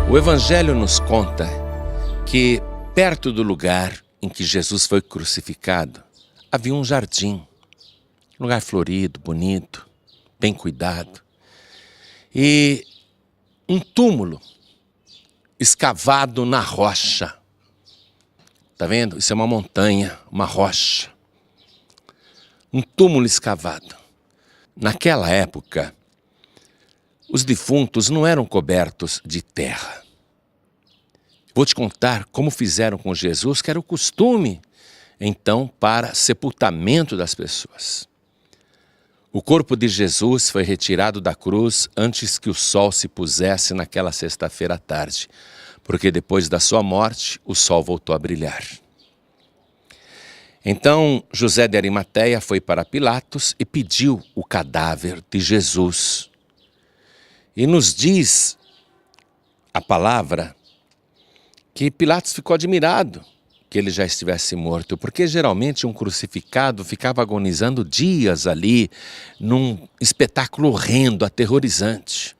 O Evangelho nos conta que perto do lugar em que Jesus foi crucificado havia um jardim, um lugar florido, bonito, bem cuidado, e um túmulo escavado na rocha. Tá vendo? Isso é uma montanha, uma rocha. Um túmulo escavado. Naquela época, os defuntos não eram cobertos de terra. Vou te contar como fizeram com Jesus, que era o costume, então, para sepultamento das pessoas. O corpo de Jesus foi retirado da cruz antes que o sol se pusesse naquela sexta-feira à tarde, porque depois da sua morte, o sol voltou a brilhar. Então, José de Arimateia foi para Pilatos e pediu o cadáver de Jesus. E nos diz a palavra que Pilatos ficou admirado que ele já estivesse morto, porque geralmente um crucificado ficava agonizando dias ali, num espetáculo horrendo, aterrorizante.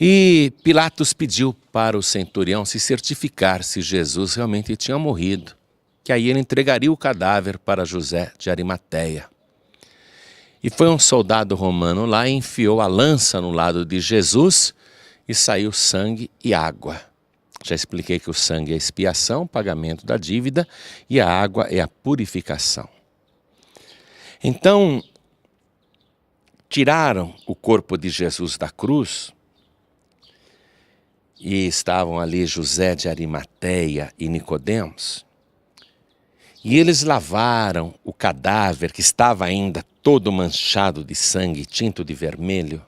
E Pilatos pediu para o centurião se certificar se Jesus realmente tinha morrido, que aí ele entregaria o cadáver para José de Arimateia. E foi um soldado romano lá e enfiou a lança no lado de Jesus e saiu sangue e água. Já expliquei que o sangue é a expiação, pagamento da dívida, e a água é a purificação. Então, tiraram o corpo de Jesus da cruz e estavam ali José de Arimateia e Nicodemos. E eles lavaram o cadáver que estava ainda todo manchado de sangue, tinto de vermelho.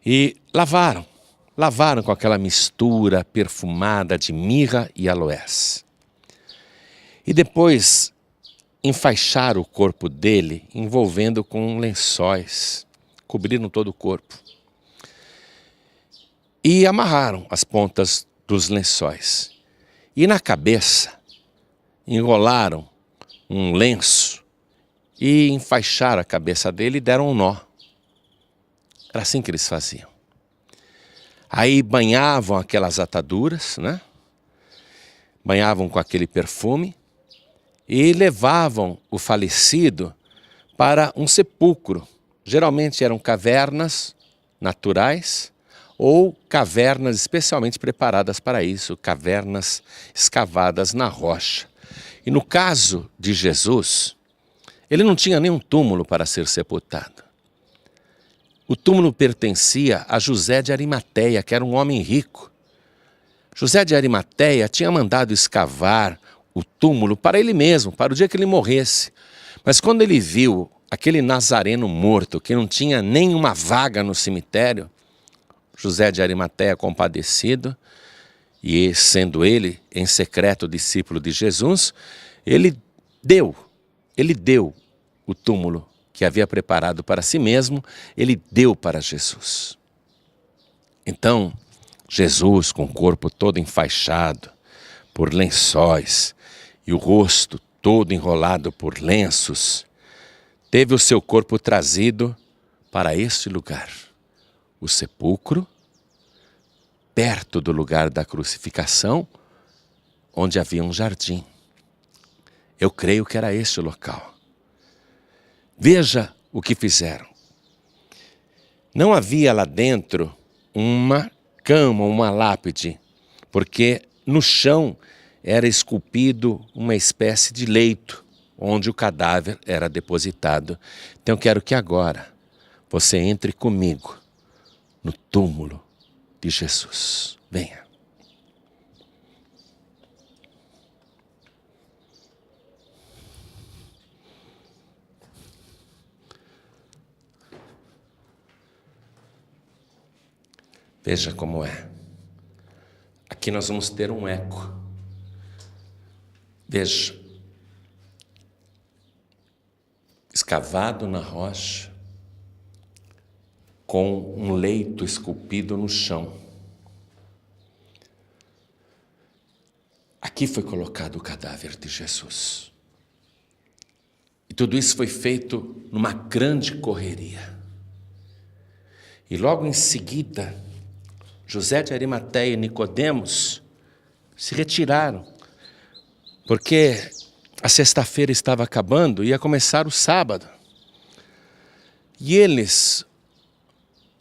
E lavaram com aquela mistura perfumada de mirra e aloés. E depois enfaixaram o corpo dele, envolvendo com lençóis, cobriram todo o corpo. E amarraram as pontas dos lençóis. E na cabeça, enrolaram um lenço e enfaixaram a cabeça dele e deram um nó. Era assim que eles faziam. Aí banhavam aquelas ataduras, né? Banhavam com aquele perfume e levavam o falecido para um sepulcro. Geralmente eram cavernas naturais ou cavernas especialmente preparadas para isso, cavernas escavadas na rocha. E no caso de Jesus, ele não tinha nenhum túmulo para ser sepultado. O túmulo pertencia a José de Arimateia, que era um homem rico. José de Arimateia tinha mandado escavar o túmulo para ele mesmo, para o dia que ele morresse. Mas quando ele viu aquele nazareno morto, que não tinha nenhuma vaga no cemitério, José de Arimateia, compadecido, e sendo ele, em secreto, discípulo de Jesus, ele deu o túmulo que havia preparado para si mesmo, ele deu para Jesus. Então, Jesus, com o corpo todo enfaixado por lençóis e o rosto todo enrolado por lenços, teve o seu corpo trazido para este lugar, o sepulcro, perto do lugar da crucificação, onde havia um jardim. Eu creio que era este o local. Veja o que fizeram. Não havia lá dentro uma cama, uma lápide, porque no chão era esculpido uma espécie de leito, onde o cadáver era depositado. Então eu quero que agora você entre comigo no túmulo de Jesus. Venha. Veja como é. Aqui nós vamos ter um eco. Veja. Escavado na rocha, com um leito esculpido no chão. Aqui foi colocado o cadáver de Jesus. E tudo isso foi feito numa grande correria. E logo em seguida, José de Arimateia e Nicodemos se retiraram, porque a sexta-feira estava acabando e ia começar o sábado. E eles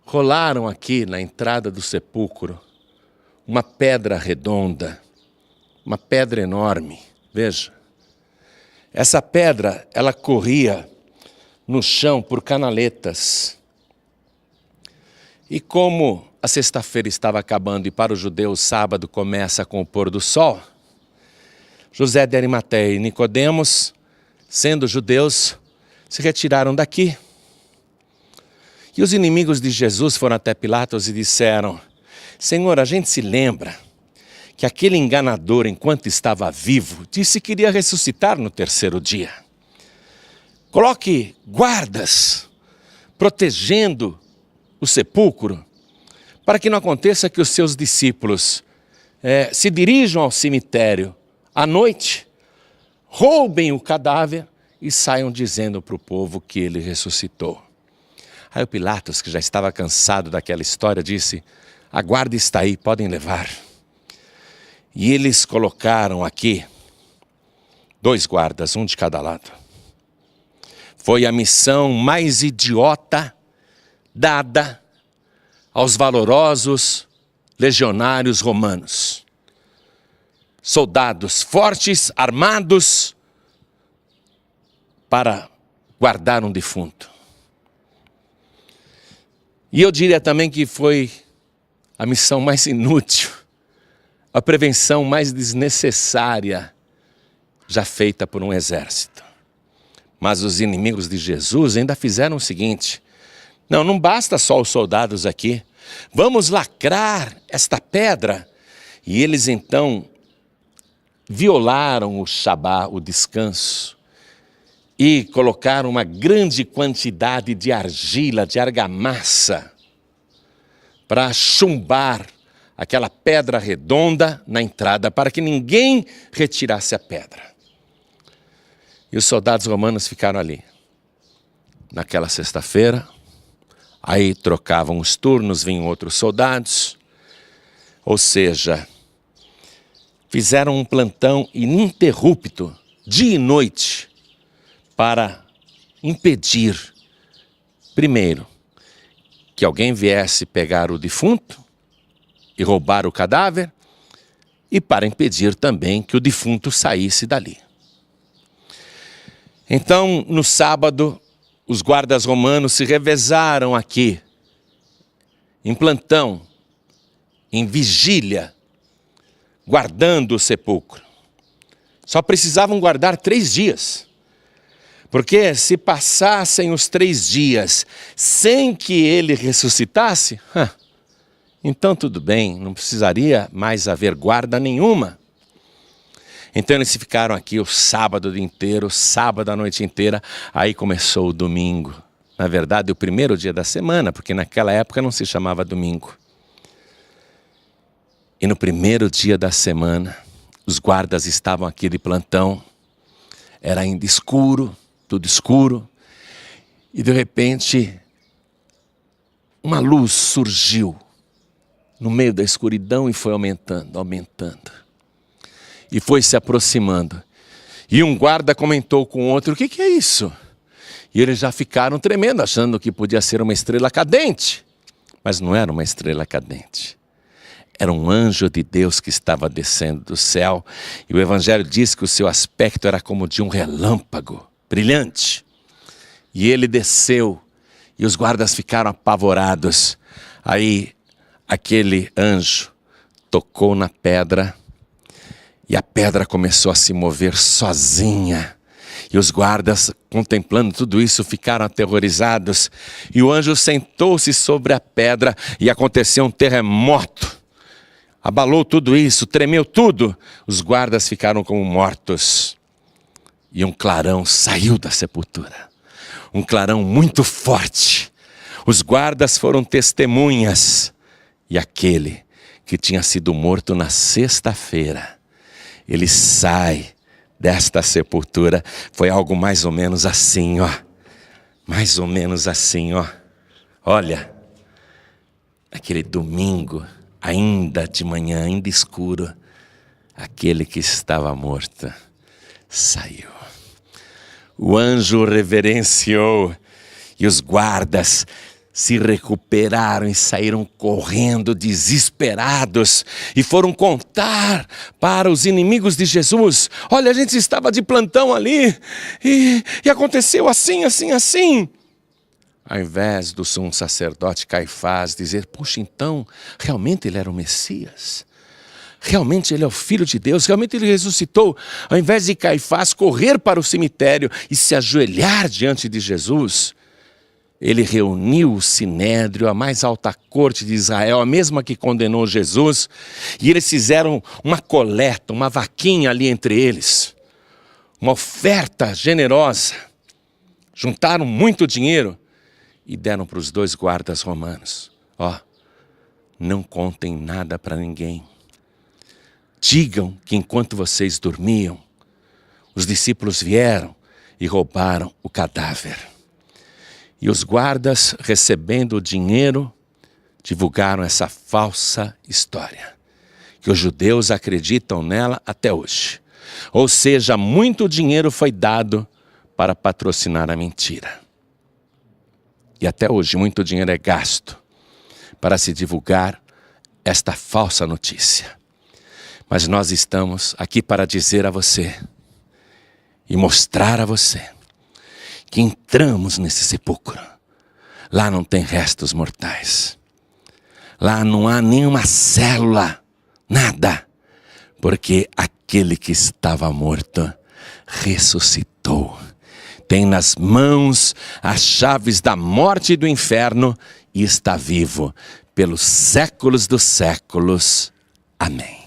rolaram aqui na entrada do sepulcro uma pedra redonda, uma pedra enorme. Veja, essa pedra, ela corria no chão por canaletas. E como a sexta-feira estava acabando e para o judeu o sábado começa com o pôr do sol, José de Arimateia e Nicodemos, sendo judeus, se retiraram daqui. E os inimigos de Jesus foram até Pilatos e disseram: Senhor, a gente se lembra que aquele enganador, enquanto estava vivo, disse que iria ressuscitar no terceiro dia. Coloque guardas protegendo o sepulcro, para que não aconteça que os seus discípulos se dirijam ao cemitério à noite, roubem o cadáver e saiam dizendo para o povo que ele ressuscitou. Aí o Pilatos, que já estava cansado daquela história, disse: a guarda está aí, podem levar. E eles colocaram aqui 2 guardas, um de cada lado. Foi a missão mais idiota dada aos valorosos legionários romanos. Soldados fortes, armados, para guardar um defunto. E eu diria também que foi a missão mais inútil, a prevenção mais desnecessária já feita por um exército. Mas os inimigos de Jesus ainda fizeram o seguinte: não basta só os soldados aqui, vamos lacrar esta pedra. E eles então violaram o Shabá, o descanso, e colocaram uma grande quantidade de argila, de argamassa, para chumbar aquela pedra redonda na entrada, para que ninguém retirasse a pedra. E os soldados romanos ficaram ali. Naquela sexta-feira, aí trocavam os turnos, vinham outros soldados, ou seja, fizeram um plantão ininterrupto, dia e noite, para impedir, primeiro, que alguém viesse pegar o defunto e roubar o cadáver, e para impedir também que o defunto saísse dali. Então, no sábado, os guardas romanos se revezaram aqui, em plantão, em vigília, guardando o sepulcro. Só precisavam guardar 3 dias. Porque se passassem os 3 dias sem que ele ressuscitasse, então tudo bem, não precisaria mais haver guarda nenhuma. Então eles ficaram aqui o sábado inteiro, sábado a noite inteira, aí começou o domingo. Na verdade, o primeiro dia da semana, porque naquela época não se chamava domingo. E no primeiro dia da semana, os guardas estavam aqui de plantão, era ainda escuro, tudo escuro, e de repente uma luz surgiu no meio da escuridão e foi aumentando, aumentando. E foi se aproximando. E um guarda comentou com o outro: o que é isso? E eles já ficaram tremendo, achando que podia ser uma estrela cadente. Mas não era uma estrela cadente. Era um anjo de Deus que estava descendo do céu. E o Evangelho diz que o seu aspecto era como de um relâmpago, brilhante. E ele desceu e os guardas ficaram apavorados. Aí aquele anjo tocou na pedra e a pedra começou a se mover sozinha. E os guardas, contemplando tudo isso, ficaram aterrorizados. E o anjo sentou-se sobre a pedra e aconteceu um terremoto. Abalou tudo isso, tremeu tudo. Os guardas ficaram como mortos. E um clarão saiu da sepultura. Um clarão muito forte. Os guardas foram testemunhas. E aquele que tinha sido morto na sexta-feira, ele sai desta sepultura. Foi algo mais ou menos assim, ó. Mais ou menos assim, ó. Olha, aquele domingo ainda de manhã, ainda escuro, aquele que estava morto saiu. O anjo reverenciou e os guardas se recuperaram e saíram correndo desesperados e foram contar para os inimigos de Jesus: olha, a gente estava de plantão ali e aconteceu assim, assim, assim. Ao invés do sumo sacerdote Caifás dizer: puxa, então realmente ele era o Messias, realmente ele é o Filho de Deus, realmente ele ressuscitou. Ao invés de Caifás correr para o cemitério e se ajoelhar diante de Jesus, ele reuniu o sinédrio, a mais alta corte de Israel, a mesma que condenou Jesus, e eles fizeram uma coleta, uma vaquinha ali entre eles, uma oferta generosa. Juntaram muito dinheiro e deram para os 2 guardas romanos: ó, não contem nada para ninguém. Digam que enquanto vocês dormiam, os discípulos vieram e roubaram o cadáver. E os guardas, recebendo o dinheiro, divulgaram essa falsa história, que os judeus acreditam nela até hoje. Ou seja, muito dinheiro foi dado para patrocinar a mentira. E até hoje muito dinheiro é gasto para se divulgar esta falsa notícia. Mas nós estamos aqui para dizer a você e mostrar a você que entramos nesse sepulcro. Lá não tem restos mortais. Lá não há nenhuma célula, nada. Porque aquele que estava morto ressuscitou. Tem nas mãos as chaves da morte e do inferno e está vivo pelos séculos dos séculos. Amém.